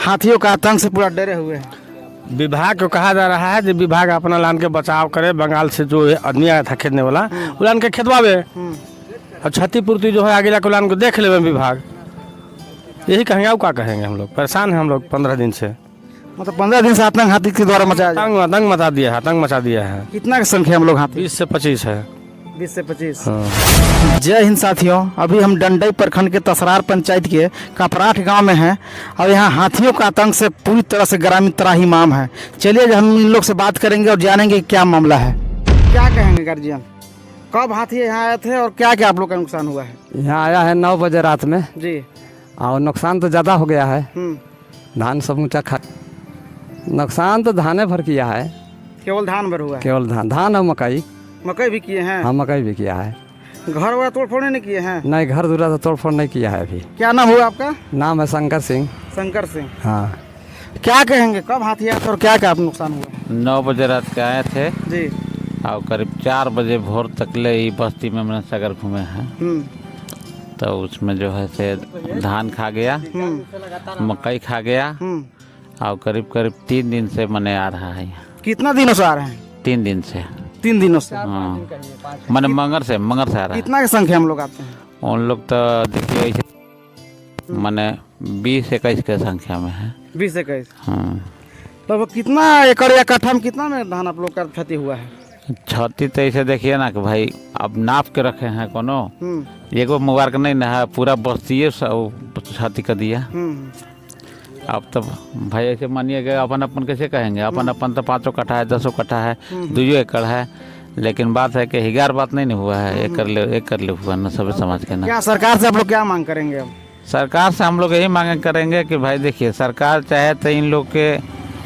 हाथियों का आतंक से पूरा डरे हुए हैं। विभाग को कहा जा रहा है कि विभाग अपना लान के बचाव करे। बंगाल से जो आदमी आया था खेदने वाला वो लान के खेदवावे और क्षतिपूर्ति जो है आगे जाकर लान को देख ले विभाग। यही कहेंगे और क्या कहेंगे। हम लोग परेशान हैं। हम लोग 15 दिन से मतलब 15 दिन से आतंक हाथी के द्वारा मचाया जा रहा आतंक मचा दिया है। आतंक मचा दिया है। है। कितना की संख्या हम लोग हाथी? 20 से 25 है। 20 से 25। हाँ। जय हिंद साथियों, अभी हम डंडई प्रखंड के तसरार पंचायत के कपराठ गांव में हैं और यहाँ हाथियों का आतंक से पूरी तरह से ग्रामीण त्राहिमाम है। चलिए हम इन लोग से बात करेंगे और जानेंगे क्या मामला है। क्या कहेंगे गार्जियन, कब हाथी यहाँ आए थे और क्या क्या आप लोग का नुकसान हुआ है? यहाँ आया है 9 बजे रात में जी। और नुकसान तो ज़्यादा हो गया है। धान सब ऊँचा खा नुकसान तो धाने भर किया है। केवल धान भर हुआ है? केवल धान और मकई। मकई भी किए हैं? हाँ मकई भी किया है। घर वगैरह तोड़ फोड़ नहीं किए हैं? नहीं, घर दूरा तो तोड़ फोड़ नहीं किया है अभी। क्या नाम हुआ आपका? नाम है शंकर सिंह। शंकर सिंह। हाँ। क्या कहेंगे, कब हाथी आए थे और क्या क्या आप नुकसान हुआ? 9 बजे रात के आए थे जी। और करीब 4 बजे भोर तक ले ई बस्ती में मैंने सगर घूमे हैं। तो उसमें जो है से धान खा गया, मकई खा गया और करीब 3 दिन से मैंने आ रहा है। कितना दिनों से आ रहे हैं? 3 दिन से। 3 दिनों से? हाँ, मैंने मंगर से आ रहा है। कितना की संख्या हम लोग आते हैं? उन लोग तो देखिए ऐसे मैंने 20-21 के संख्या में है। 20-21। हाँ। तो कितना एकड़ या कट्ठा में कितना में धान आप लोग का क्षति हुआ है? क्षति तो ऐसे देखिए ना कि भाई अब नाप के रखे हैं कोनो एगो मुबारक नहीं ना है, पूरा बस्तिये क्षति कर दिया। अब तो भाई ऐसे मानिए कि अपन अपन कैसे कहेंगे, अपन अपन तो 5 कट्ठा है, 10 कट्ठा है, 2 एकड़ है, लेकिन बात है कि हिगार बात नहीं हुआ है। एक कर ले हुआ ना सब समाज के ना। क्या सरकार से आप लोग क्या मांग करेंगे? अब सरकार से हम लोग यही मांग करेंगे कि भाई देखिए सरकार चाहे तो इन लोग के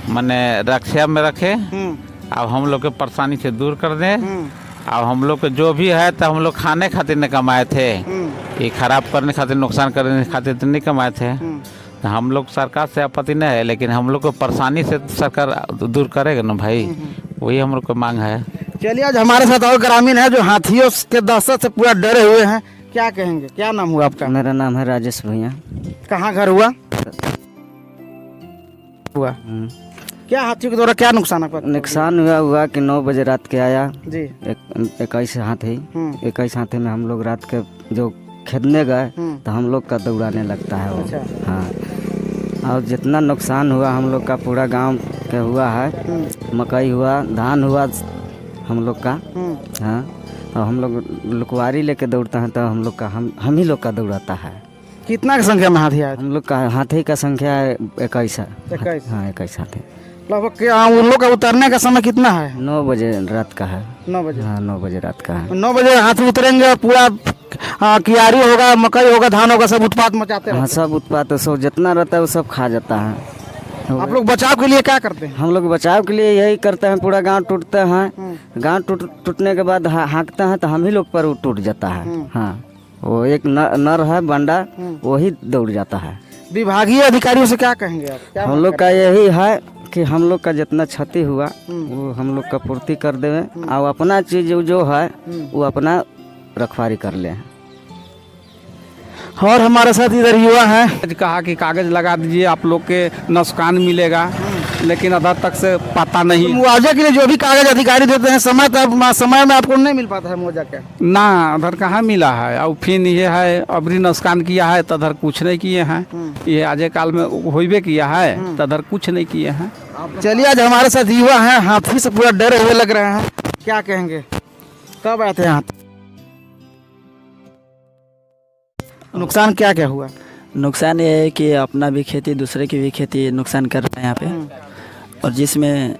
माने रक्षा में रखे, अब हम लोग के परेशानी से दूर कर दें। अब हम लोग के जो भी है तो हम लोग खाने खातिर नहीं कमाए थे, ये खराब करने खातिर नुकसान करने खातिर तो नहीं कमाए थे। तो हम लोग सरकार से आपत्ति नहीं है, लेकिन हम लोग को परेशानी से सरकार दूर करेगा ना भाई, वही हम लोग को मांग है। चलिए आज हमारे साथ और ग्रामीण है जो हाथियों के दहशत से पूरा डरे हुए हैं। क्या कहेंगे, क्या नाम हुआ आपका? मेरा नाम है राजेश भैया। कहाँ घर हुआ? क्या हाथियों के द्वारा क्या नुकसान आपका? नुकसान हुआ कि 9 बजे रात के आया जी। 21 हाथी। 21 हाथी में हम लोग रात के जो खेदने गए तो हम लोग का दौड़ाने लगता है वो। अच्छा। हाँ, और जितना नुकसान हुआ हम लोग का पूरा गांव के हुआ है। मकई हुआ, धान हुआ हम लोग का। हाँ, और हम लोग लुकवारी लेके दौड़ता है तो हम लोग का हम ही लोग का दौड़ाता है। कितना की संख्या में हाथी आए? हम लोग का हाथी का संख्या 21 है। 21? हाँ 21 हाथी। लगभग क्या उन लोग का उतरने का समय कितना है? 9 बजे रात का है। 9 बजे? हाँ 9 बजे रात का है। 9 बजे हाथी उतरेंगे और पूरा कियारी होगा, मकई होगा, धान होगा, सब उत्पाद मचाते हैं। हाँ सब उत्पाद तो सब जितना रहता है वो सब खा जाता है। आप लोग बचाव के लिए क्या करते हैं? हम लोग बचाव के लिए यही करते हैं, पूरा गांव टूटते हैं। गांव टूटने के बाद हाँकते हैं तो हम ही लोग पर वो टूट जाता है। हाँ, वो एक नर है बंडा, वही दौड़ जाता है। विभागीय अधिकारियों से क्या कहेंगे आप? हम लोग का यही है कि हम लोग का जितना क्षति हुआ वो हम लोग का पूर्ति कर देवे और अपना चीज जो है वो अपना रखवारी कर ले। और हमारे साथ इधर युवा हैं। आज कहा कि कागज लगा दीजिए आप लोग के नुकसान मिलेगा, लेकिन अभी तक से पता नहीं। मुआवजे के लिए जो भी कागज अधिकारी देते हैं समय में आपको नहीं मिल पाता है मुआवजा? क्या ना उधर कहाँ मिला है। और फिर ये है अबरी नुकसान किया है तो उधर कुछ नहीं किए हैं। ये आज काल में होइबे किया है तो उधर कुछ नहीं किए हैं। चलिए आज हमारे साथ युवा हैं, हाथी से पूरा डरे हुए लग रहे हैं। क्या कहेंगे, कब आए थे यहाँ? नुकसान क्या क्या हुआ? नुकसान ये है कि अपना भी खेती दूसरे की भी खेती नुकसान कर रहे हैं यहाँ पे। और जिसमें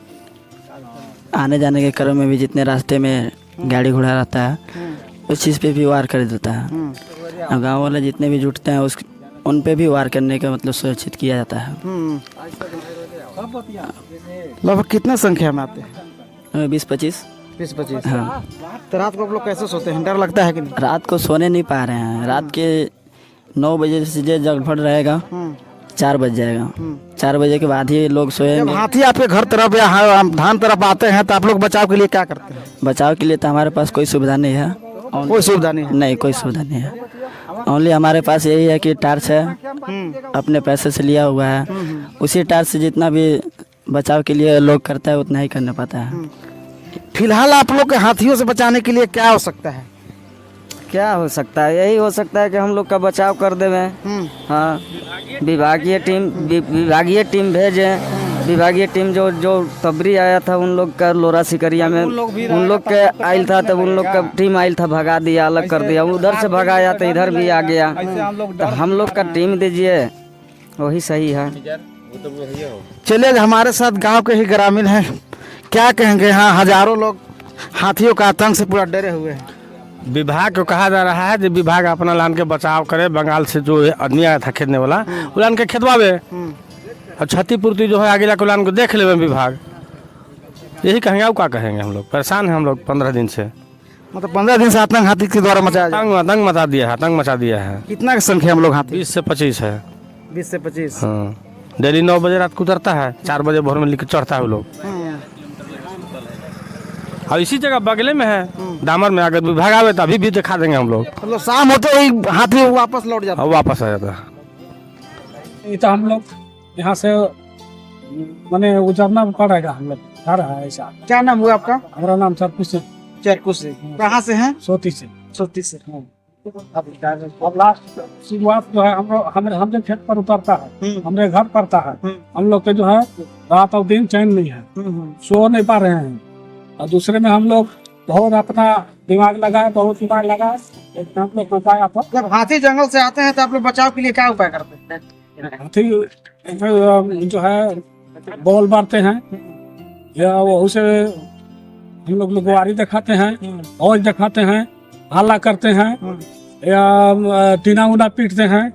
आने जाने के क्रम में भी जितने रास्ते में गाड़ी घोड़ा रहता है उस चीज़ पे भी वार कर देता है। और गांव वाले जितने भी जुटते हैं उन पे भी वार करने का मतलब सुरक्षित किया जाता है। लगभग कितना संख्या में आते हैं? 20-25। 20-25? हाँ। तो रात को आप लोग कैसे सोते हैं, डर लगता है कि नहीं? रात को सोने नहीं पा रहे हैं। रात के 9 बजे से जगभर रहेगा, 4 बज जाएगा। 4 बजे के बाद ही लोग सोएंगे। जब हाथी आपके घर तरफ या धान तरफ आते हैं तो आप लोग बचाव के लिए क्या करते हैं? बचाव के लिए तो हमारे पास कोई सुविधा नहीं है। कोई सुविधा नहीं है? नहीं, कोई सुविधा नहीं है। ओनली हमारे पास यही है कि टार्च है, अपने पैसे से लिया हुआ है, उसी टार से जितना भी बचाव के लिए लोग करता है उतना ही करना पाता है। फिलहाल आप लोग के हाथियों से बचाने के लिए क्या हो सकता है? क्या हो सकता है, यही हो सकता है कि हम लोग का बचाव कर देवें। हाँ, विभागीय टीम भेजें। विभागीय टीम जो तबरी आया था उन लोग का लोरा सिकरिया में उन लोग के आयल था, तब उन लोग का टीम आयल था, भगा दिया, अलग कर दिया। उधर से भगाया तो इधर भी आ गया। तो हम लोग का टीम दीजिए, वही सही है। चलिए, हमारे साथ गांव के ही ग्रामीण हैं, क्या कहेंगे? हाँ, हजारों लोग हाथियों का आतंक से पूरा डरे हुए हैं। विभाग को कहा जा रहा है कि विभाग अपना लान के बचाव करे, बंगाल से जो आदमी आया था खेदने वाला उलान के खेदवावे और क्षतिपूर्ति जो है आगे जाकर उलान को देख लेवे विभाग। यही कहेंगे, और क्या कहेंगे? हम लोग परेशान हैं, हम लोग 15 दिन से, मतलब 15 दिन से आतंक हाथी के द्वारा मचाया जा रहा है। आतंक मचा दिया है, आतंक मचा दिया है। कितना की संख्या हम लोग हाथी? 20 से 25 है। 20 से 25। हाँ, डेली 9 बजे रात को उतरता है, 4 बजे भोर में लेकर चढ़ता है वो लोग। और इसी जगह बगले में है दामर में, अगर विभाग आवे तो अभी भी दिखा देंगे हम लोग। मतलब शाम होते ही हाथी वापस लौट जाता और वापस आ जाता है। ये तो हम लोग यहाँ से मैंने उजरना पड़ेगा, हम लोग घर है ऐसा। है। क्या नाम हुआ आपका? हमारा नाम चरकू से। चरकू से। कहाँ से हैं? सोती से। सोती से। अब लास्ट शुरुआत जो है हम जब खेत पर उतरता है, हमारे घर पड़ता है, हम लोग के जो है रात और दिन चैन नहीं है, सो नहीं पा रहे हैं। और दूसरे में हम लोग बहुत अपना दिमाग लगाए, बहुत दिमाग लगाए, हम लोग उपाय आप। जब हाथी जंगल से आते हैं तो आप लोग बचाव के लिए क्या उपाय करते हैं? हाथी जो है बॉल मारते हैं, या वो उसे हम लोग गुआरी दिखाते हैं, और दिखाते हैं, हल्ला करते हैं, या टीना उना पीटते हैं,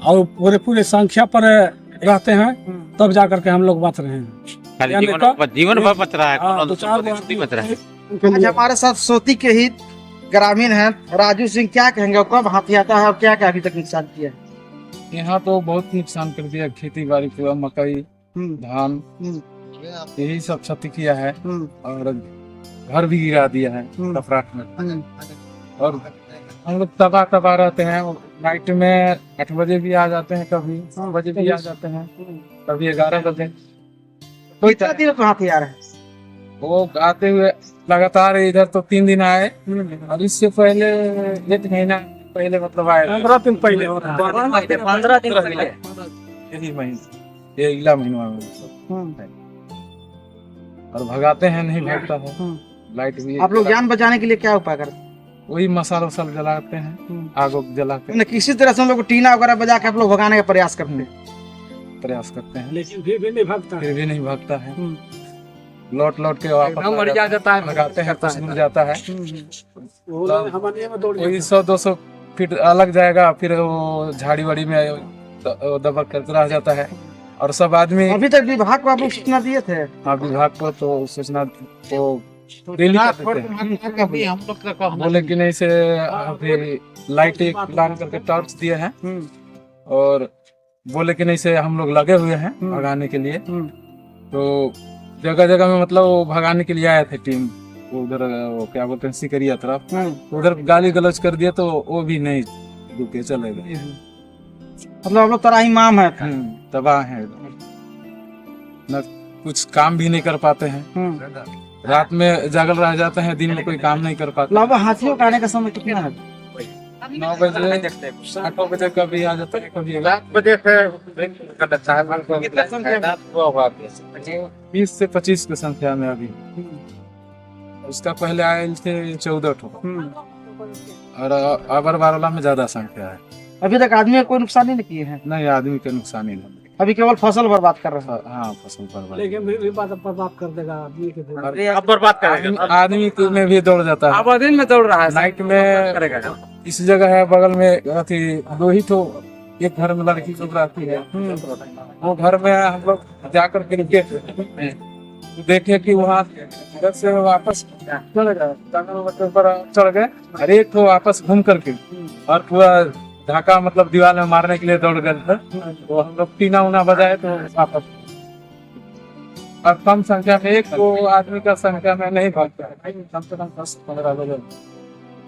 और पूरे संख्या पर रहते हैं, तब जाकर के हम लोग बच रहे हैं। जीवन भर बच रहा है। आज हमारे साथ सोती के ही ग्रामीण हैं राजू सिंह, क्या कहेंगे? कब हाथी आता है और क्या क्या अभी तक नुकसान किया है? यहाँ तो बहुत नुकसान कर दिया, खेती बाड़ी पूरा, मकई, धान, यही सब क्षति किया है। और घर भी गिरा दिया है कपराट में। और हम लोग तबाह रहते हैं। नाइट में 8 बजे भी आ जाते हैं, कभी 9 बजे भी आ जाते हैं, कभी 11 बजे। कितना दिन तो हाथी आ रहे हैं? वो आते हुए लगातार इधर तो 3 दिन आए, और इससे पहले 1 महीना पहले मतलब आए, 15 दिन पहले। 15 दिन पहले यही महीना, ये अगला महीना में। और भगाते हैं, नहीं भागता है। लाइट भी। आप लोग जान बचाने के लिए क्या उपाय करते हैं? वही मसाला वसाला जलाते हैं, आग जलाते हैं, किसी तरह से हम लोग को टीना वगैरह बजा के आप लोग भगाने का प्रयास करते हैं। लेकिन फिर भी नहीं भागता है। फिर भी नहीं भागता है। लौट के वापस आ जाता है, भगाते हैं, कुछ दूर जाता है, वही 100-200 फीट अलग जाएगा, फिर वो झाड़ी वाड़ी में दबक करके रह जाता है। और सब आदमी अभी तक विभाग को आप लोग सूचना दिए थे? हाँ, विभाग को तो सूचना तो डेली बोले कि नहीं से अभी लाइट एक प्लान करके टॉर्च दिए हैं, और बोले कि नहीं से हम लोग लगे हुए हैं भगाने के लिए। तो जगह जगह में मतलब वो भगाने के लिए आए थे टीम, उधर वो क्या बोलते हैं सिकरिया तरफ, उधर गाली गलौज कर दिया, तो वो भी नहीं रुके, चले गए। मतलब हम लोग तराही माम है, तबाह है, न कुछ काम भी नहीं कर पाते हैं, रात में जागल रह जाते हैं, दिन में कोई काम नहीं कर पाते। लगभग हाथियों का आने का समय कितना है? 9 बजे 8 बजे कभी आ जाता है, कभी 7 बजे से 20 से 25 की संख्या में अभी। उसका पहले आए थे 14 ठो, और अबर बारोला में ज्यादा संख्या है। अभी तक आदमी को कोई नुकसान नहीं किए हैं? नहीं, आदमी के नुकसान ही नहीं, अभी केवल फसल बर्बाद कर रहे हैं। हाँ, फसल बर्बाद। लेकिन भी बर्बाद कर देगा आदमी के। अब बर्बाद करेगा, आदमी में भी दौड़ जाता है, अब दिन में दौड़ रहा है, नाइट में करेगा। इस जगह है बगल में अथी 2 ही तो, एक घर में लड़की लोग रहती है, वो घर में हम लोग जाकर के रुके थे, देखे कि वहाँ घर से वापस चले गए, चढ़ गए, और एक तो वापस घूम करके और पूरा ढाका मतलब दीवार में मारने के लिए दौड़ गए थे। तो हम लोग टीना उना बजाए तो वापस। और कम संख्या में, 1-2 आदमी का संख्या में नहीं भागता है, कम से कम 10-15 लोग।